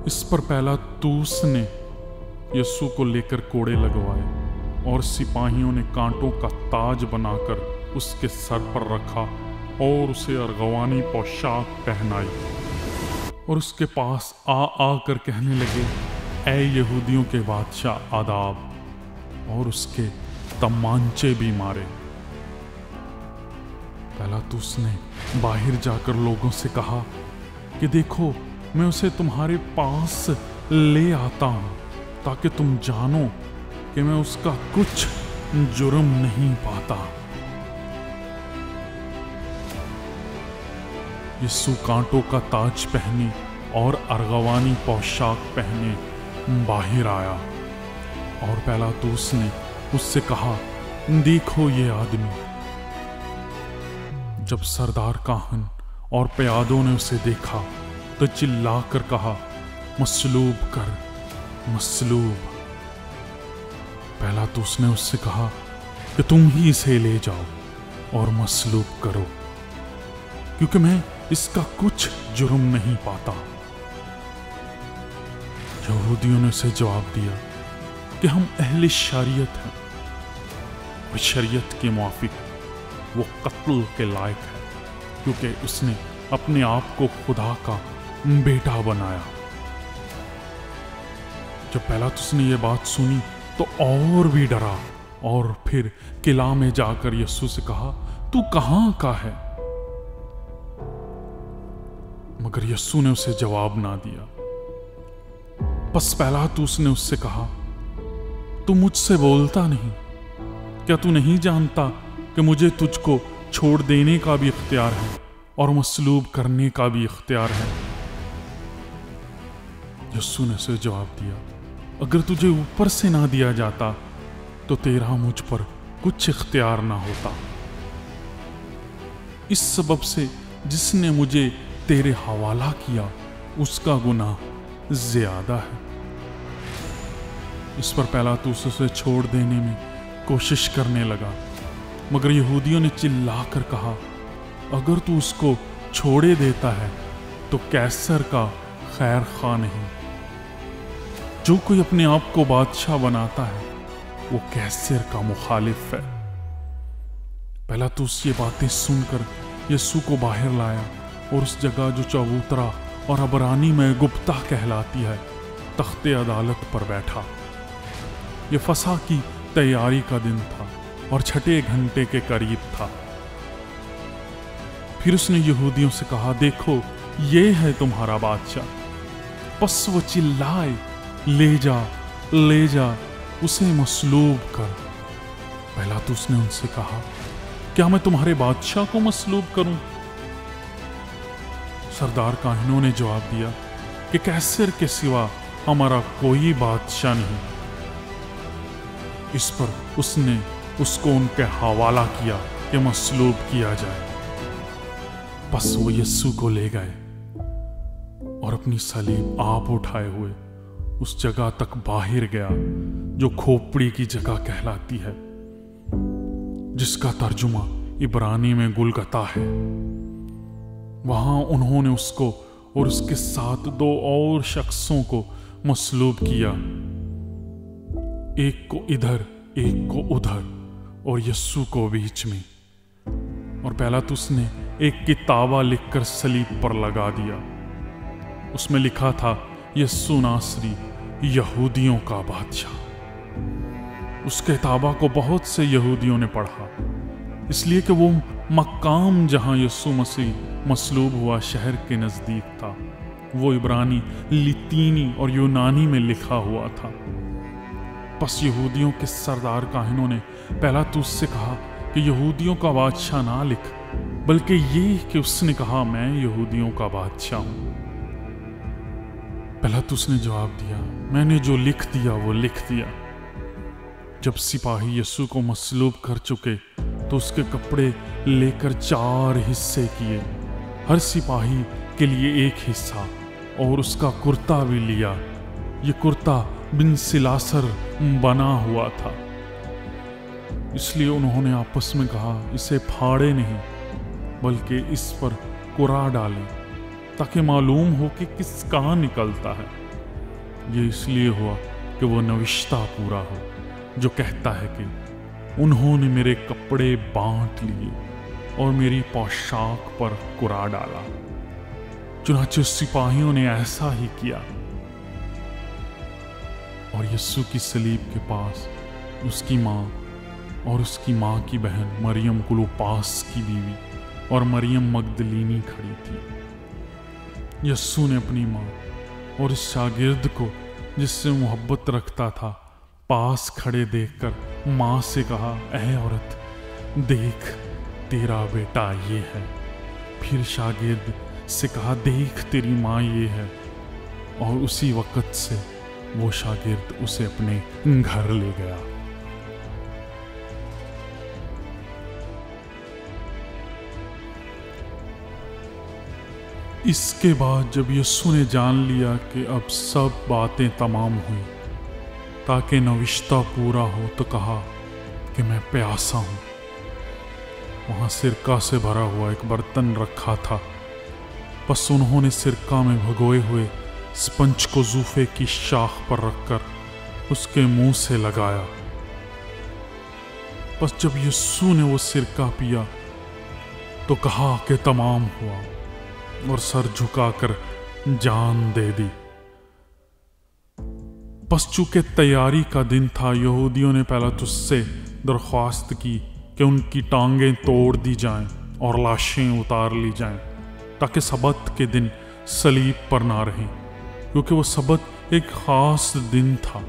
इस पर पिलातुस ने यीशु को लेकर कोड़े लगवाए और सिपाहियों ने कांटों का ताज बनाकर उसके सर पर रखा और उसे अर्गवानी पोशाक पहनाई और उसके पास आकर कहने लगे, ऐ यहूदियों के बादशाह आदाब, और उसके तमांचे भी मारे। पिलातुस ने बाहर जाकर लोगों से कहा कि देखो, मैं उसे तुम्हारे पास ले आता हूं ताकि तुम जानो कि मैं उसका कुछ जुर्म नहीं पाता। यीशु कांटों का ताज पहने और अर्गवानी पोशाक पहने बाहर आया और पिलातुस ने उससे कहा, देखो ये आदमी। जब सरदार काहन और प्यादों ने उसे देखा तो चिल्लाकर कहा, मसलूब कर, मसलूब। पिलातुस ने उससे कहा कि तुम ही इसे ले जाओ और मसलूब करो, क्योंकि मैं इसका कुछ जुर्म नहीं पाता। यहूदियों ने उसे जवाब दिया कि हम अहले शरीयत हैं और शरीयत के मुआफिक वो कत्ल के लायक है, क्योंकि उसने अपने आप को खुदा का बेटा बनाया। जब पिलातुस ने यह बात सुनी तो और भी डरा और फिर किला में जाकर यीशु से कहा, तू कहां का है? मगर यीशु ने उसे जवाब ना दिया। बस पिलातुस ने उससे कहा, तू मुझसे बोलता नहीं? क्या तू नहीं जानता कि मुझे तुझको छोड़ देने का भी इख्तियार है और मसलूब करने का भी इख्तियार है? यीशु ने उसे जवाब दिया, अगर तुझे ऊपर से ना दिया जाता तो तेरा मुझ पर कुछ इख्तियार ना होता। इस सबब से जिसने मुझे तेरे हवाला किया उसका गुनाह ज्यादा है। इस पर पिलातुस उसे छोड़ देने में कोशिश करने लगा, मगर यहूदियों ने चिल्लाकर कहा, अगर तू उसको छोड़े देता है तो कैसर का खैर खा नहीं। जो कोई अपने आप को बादशाह बनाता है वो कैसर का मुखालिफ है। पिलातुस ये बातें सुनकर यीशु को बाहर लाया और उस जगह जो चबूतरा और अबरानी में गुप्ता कहलाती है, तख्ते अदालत पर बैठा। ये फसह की तैयारी का दिन था और छठे घंटे के करीब था। फिर उसने यहूदियों से कहा, देखो ये है तुम्हारा बादशाह। बस वो चिल्लाए, ले जा, ले जा, उसे मसलूब कर। पिलातुस ने उनसे कहा, क्या मैं तुम्हारे बादशाह को मसलूब करूं? सरदार काहिनों ने जवाब दिया कि कैसर के सिवा हमारा कोई बादशाह नहीं। इस पर उसने उसको उनके हवाला किया कि मसलूब किया जाए। बस वो यीशु को ले गए और अपनी सलीब आप उठाए हुए उस जगह तक बाहर गया जो खोपड़ी की जगह कहलाती है, जिसका तर्जुमा इब्रानी में गुलगता है। वहां उन्होंने उसको और उसके साथ दो और शख्सों को मसलूब किया, एक को इधर एक को उधर और यीशु को बीच में। और पिलातुस ने एक किताबा लिखकर सलीब पर लगा दिया। उसमें लिखा था, यीशु नासरी, यहूदियों का बादशाह। उस किताबा को बहुत से यहूदियों ने पढ़ा, इसलिए कि वो मकाम जहां यीशु मसीह मसलूब हुआ शहर के नजदीक था, वो इब्रानी, लितीनी और यूनानी में लिखा हुआ था। बस यहूदियों के सरदार काहिनों ने पिलातुस से कहा कि यहूदियों का बादशाह ना लिख, बल्कि ये कि उसने कहा, मैं यहूदियों का बादशाह हूं। पिलातुस ने जवाब दिया, मैंने जो लिख दिया वो लिख दिया। जब सिपाही यीशु को मसलूब कर चुके तो उसके कपड़े लेकर 4 हिस्से किए, हर सिपाही के लिए एक हिस्सा, और उसका कुर्ता भी लिया। ये कुर्ता बिन सिलासर बना हुआ था, इसलिए उन्होंने आपस में कहा, इसे फाड़े नहीं बल्कि इस पर कुरा डालें, ताकि मालूम हो कि किसका निकलता है। یہ اس لیے ہوا کہ وہ نوشتہ پورا ہو جو کہتا ہے کہ انہوں نے میرے کپڑے بانٹ لیے اور میری پوشاک پر کرا ڈالا۔ چنانچہ سپاہیوں نے ایسا ہی کیا، اور یسوع کی صلیب کے پاس اس کی ماں اور اس کی ماں کی بہن مریم کلوپاس کی بیوی اور مریم مگدلینی کھڑی تھی۔ یسوع نے اپنی ماں اور اس شاگرد کو جس سے محبت رکھتا تھا پاس کھڑے دیکھ کر ماں سے کہا، اے عورت، دیکھ تیرا بیٹا یہ ہے۔ پھر شاگرد سے کہا، دیکھ تیری ماں یہ ہے، اور اسی وقت سے وہ شاگرد اسے اپنے گھر لے گیا۔ اس کے بعد جب یسوع نے جان لیا کہ اب سب باتیں تمام ہوئیں تاکہ نوشتہ پورا ہو، تو کہا کہ میں پیاسا ہوں۔ وہاں سرکہ سے بھرا ہوا ایک برتن رکھا تھا، پس انہوں نے سرکہ میں بھگوئے ہوئے اسپنج کو زوفے کی شاخ پر رکھ کر اس کے منہ سے لگایا۔ پس جب یسوع نے وہ سرکہ پیا تو کہا کہ تمام ہوا، اور سر جھکا کر جان دے دی۔ پس چونکہ تیاری کا دن تھا، یہودیوں نے پیلاطس سے درخواست کی کہ ان کی ٹانگیں توڑ دی جائیں اور لاشیں اتار لی جائیں تاکہ سبت کے دن صلیب پر نہ رہیں، کیونکہ وہ سبت ایک خاص دن تھا۔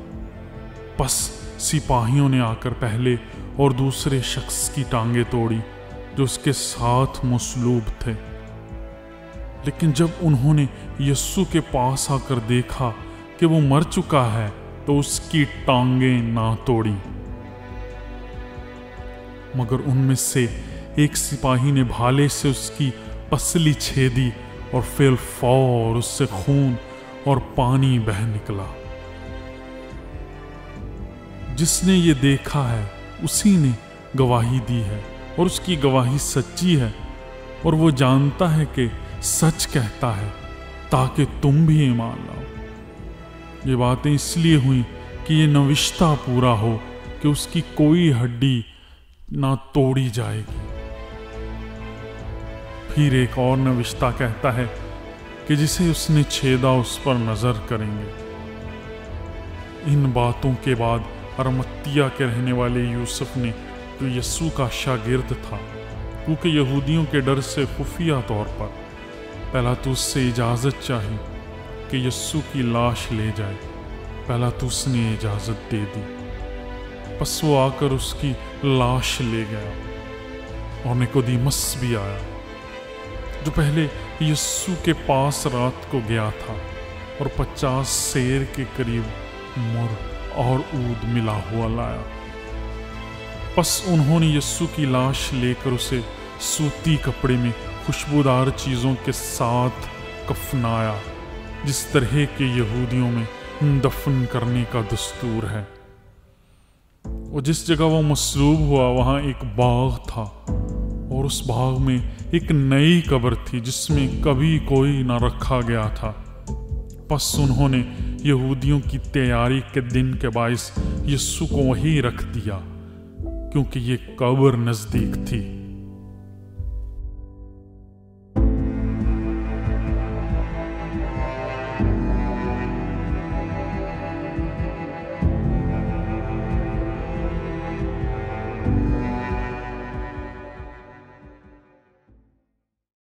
پس سپاہیوں نے آ کر پہلے اور دوسرے شخص کی ٹانگیں توڑی جو اس کے ساتھ مصلوب تھے۔ لیکن جب انہوں نے یسوع کے پاس آ کر دیکھا کہ وہ مر چکا ہے تو اس کی ٹانگیں نہ توڑی، مگر ان میں سے ایک سپاہی نے بھالے سے اس کی پسلی چھیدی اور فی الفور اس سے خون اور پانی بہہ نکلا۔ جس نے یہ دیکھا ہے اسی نے گواہی دی ہے، اور اس کی گواہی سچی ہے، اور وہ جانتا ہے کہ سچ کہتا ہے تاکہ تم بھی ایمان لاؤ۔ یہ باتیں اس لیے ہوئیں کہ یہ نوشتہ پورا ہو کہ اس کی کوئی ہڈی نہ توڑی جائے گی۔ پھر ایک اور نوشتہ کہتا ہے کہ جسے اس نے چھیدا اس پر نظر کریں گے۔ ان باتوں کے بعد ارمتیہ کے رہنے والے یوسف نے، جو یسوع کا شاگرد تھا، کیونکہ یہودیوں کے ڈر سے خفیہ طور پر پیلاطس سے اجازت چاہی کہ یسوع کی لاش لے جائے۔ پیلاطس نے اجازت دے دی، پس وہ آ کر اس کی لاش لے گیا، اور نیکودیمس بھی آیا جو پہلے یسوع کے پاس رات کو گیا تھا، اور 50 سیر کے قریب مر اور عود ملا ہوا لایا۔ پس انہوں نے یسوع کی لاش لے کر اسے سوتی کپڑے میں خوشبودار چیزوں کے ساتھ کفنایا، جس طرح کے یہودیوں میں دفن کرنے کا دستور ہے۔ اور جس جگہ وہ مصلوب ہوا وہاں ایک باغ تھا، اور اس باغ میں ایک نئی قبر تھی جس میں کبھی کوئی نہ رکھا گیا تھا۔ پس انہوں نے یہودیوں کی تیاری کے دن کے باعث یسوع کو وہیں رکھ دیا، کیونکہ یہ قبر نزدیک تھی۔